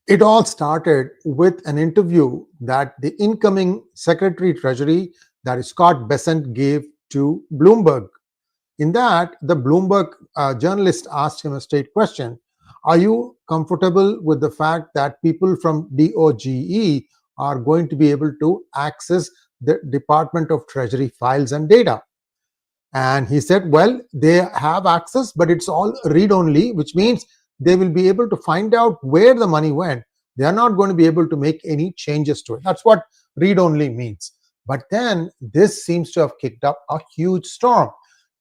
It all started with an interview that the incoming Secretary Treasury, that is Scott Bessent, gave to Bloomberg. In that, the Bloomberg journalist asked him a straight question: are you comfortable with the fact that people from DOGE are going to be able to access the Department of Treasury files and data? And he said, well, they have access, but it's all read only, which means they will be able to find out where the money went. They are not going to be able to make any changes to it. That's what read only means. But then this seems to have kicked up a huge storm.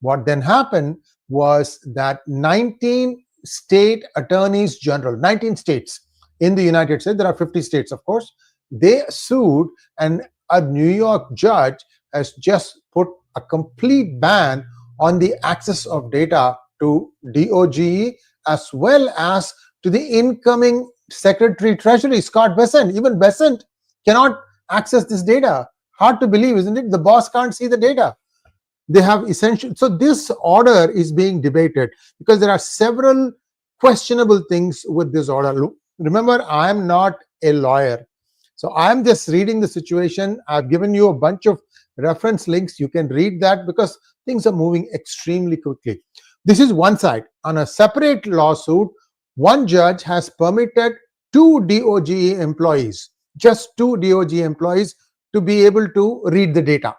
What then happened was that 19 state attorneys general, 19 states in the United States, there are 50 states, of course, they sued, and a New York judge has just put a complete ban on the access of data to DOGE as well as to the incoming Secretary Treasury, Scott Bessent. Even Bessent cannot access this data. Hard to believe, isn't it? The boss can't see the data. They have essential. So this order is being debated because there are several questionable things with this order. Remember, I am not a lawyer. So I'm just reading the situation. I've given you a bunch of reference links. You can read that because things are moving extremely quickly. This is one side. On a separate lawsuit, one judge has permitted two DOGE employees, just two DOGE employees, to be able to read the data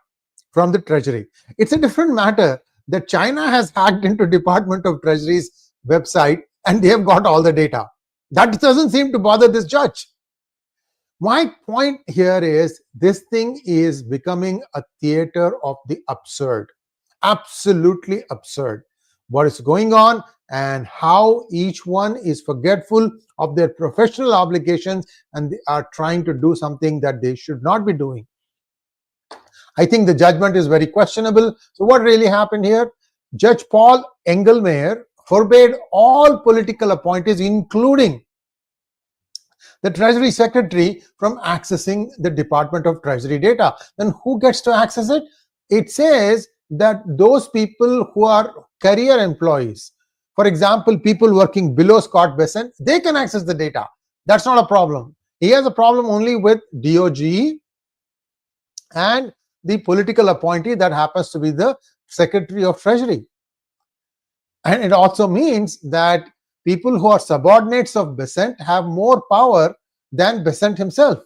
from the Treasury. It's a different matter that China has hacked into Department of Treasury's website and they have got all the data. That doesn't seem to bother this judge. My point here is this thing is becoming a theater of the absurd, absolutely absurd. What is going on and how each one is forgetful of their professional obligations and they are trying to do something that they should not be doing. I think the judgment is very questionable. So what really happened here? Judge Paul Engelmayer forbade all political appointees, including the Treasury Secretary, from accessing the Department of Treasury data. Then who gets to access it? It says that those people who are career employees, for example, people working below Scott Bessent, they can access the data. That's not a problem. He has a problem only with DOGE and the political appointee that happens to be the Secretary of Treasury. And it also means that people who are subordinates of Bessent have more power than Bessent himself.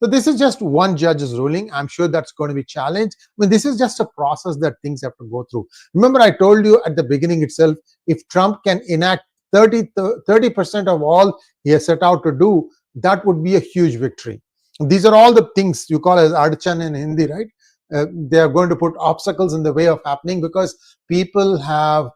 So this is just one judge's ruling. I'm sure that's going to be challenged. I mean, this is just a process that things have to go through. Remember, I told you at the beginning itself, if Trump can enact 30% of all he has set out to do, that would be a huge victory. These are all the things you call as adchan in Hindi, right? They are going to put obstacles in the way of happening because people have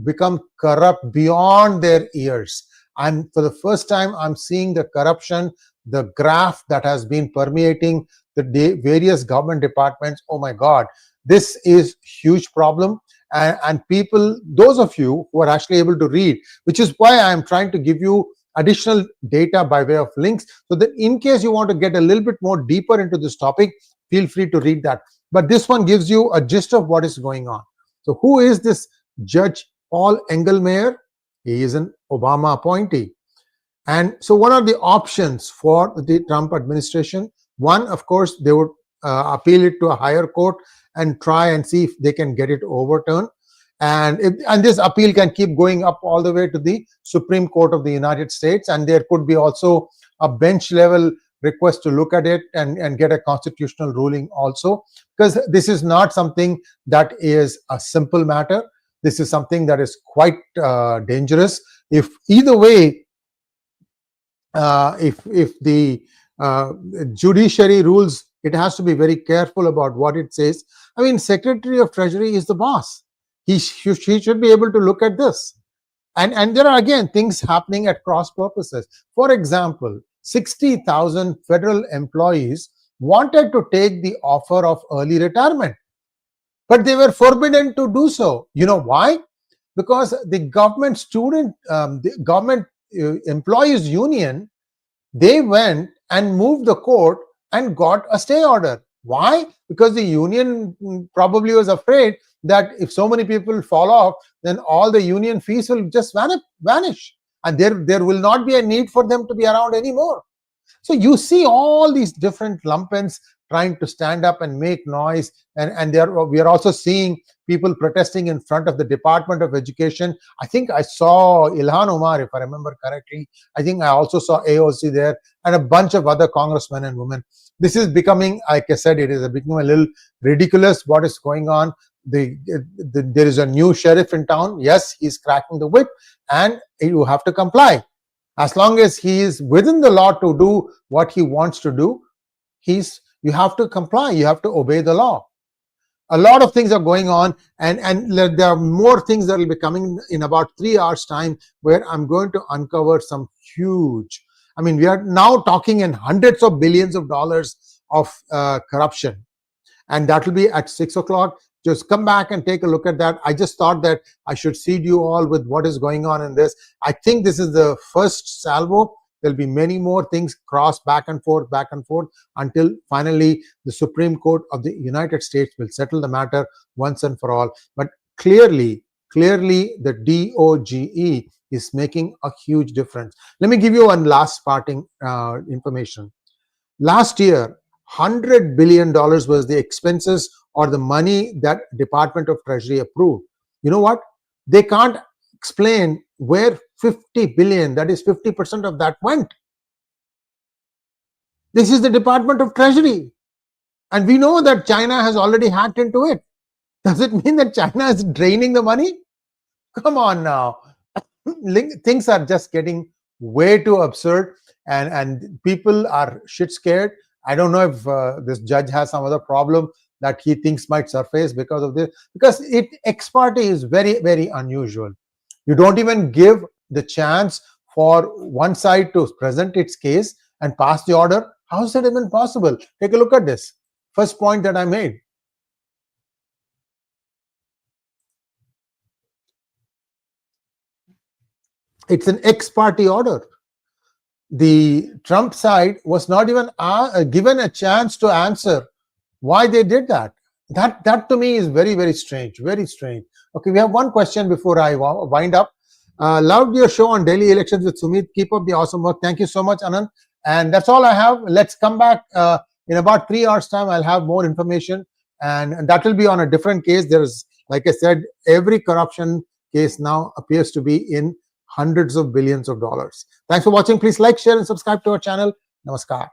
become corrupt beyond their ears. And for the first time, I'm seeing the corruption, the graft that has been permeating the various government departments. Oh my God, this is huge problem. And people, those of you who are actually able to read, which is why I'm trying to give you additional data by way of links, so that in case you want to get a little bit more deeper into this topic, feel free to read that. But this one gives you a gist of what is going on. So who is this Judge Paul Engelmayer? He is an Obama appointee. And so what are the options for the Trump administration? One, of course, they would appeal it to a higher court and try and see if they can get it overturned. And this appeal can keep going up all the way to the Supreme Court of the United States. And there could be also a bench level request to look at it and get a constitutional ruling also, because this is not something that is a simple matter. This is something that is quite dangerous. If either way, if the judiciary rules, it has to be very careful about what it says. I mean, Secretary of Treasury is the boss. He should be able to look at this. And there are, again, things happening at cross purposes. For example, 60,000 federal employees wanted to take the offer of early retirement, but they were forbidden to do so. You know why? Because the government employees union, they went and moved the court and got a stay order. Why? Because the union probably was afraid that if so many people fall off, then all the union fees will just vanish. and there will not be a need for them to be around anymore. So you see all these different lumpens trying to stand up and make noise, and we are also seeing people protesting in front of the Department of Education. I think I saw Ilhan Omar, if I remember correctly. I think I also saw AOC there, and a bunch of other congressmen and women. This is becoming, like I said, it is becoming a little ridiculous what is going on. There is a new sheriff in town. Yes, he's cracking the whip, and you have to comply. As long as he is within the law to do what he wants to do, you have to comply. You have to obey the law. A lot of things are going on, and there are more things that will be coming in about 3 hours time, where I'm going to uncover some huge, I mean, we are now talking in hundreds of billions of dollars of corruption, and that will be at 6 o'clock. Just come back and take a look at that. I just thought that I should seed you all with what is going on in this. I think this is the first salvo. There'll be many more things cross back and forth, until finally the Supreme Court of the United States will settle the matter once and for all. But clearly, the DOGE is making a huge difference. Let me give you one last parting information. Last year, $100 billion was the expenses or the money that Department of Treasury approved. You know what? They can't explain where 50 billion, that is 50% of that, went. This is the Department of Treasury, and we know that China has already hacked into it. Does it mean that China is draining the money? Come on now. Things are just getting way too absurd, and people are shit scared. I don't know if this judge has some other problem that he thinks might surface because of this, because ex parte is very, very unusual. You don't even give the chance for one side to present its case and pass the order. How is that even possible? Take a look at this. First point that I made. It's an ex parte order. The Trump side was not even given a chance to answer why they did that. That to me is very, very strange. Very strange. Okay, we have one question before I wind up. Loved your show on daily elections with Sumit. Keep up the awesome work. Thank you so much, Anand. And that's all I have. Let's come back in about 3 hours time. I'll have more information, and that will be on a different case. There's, like I said, every corruption case now appears to be in hundreds of billions of dollars. Thanks for watching. Please like, share, and subscribe to our channel. Namaskar.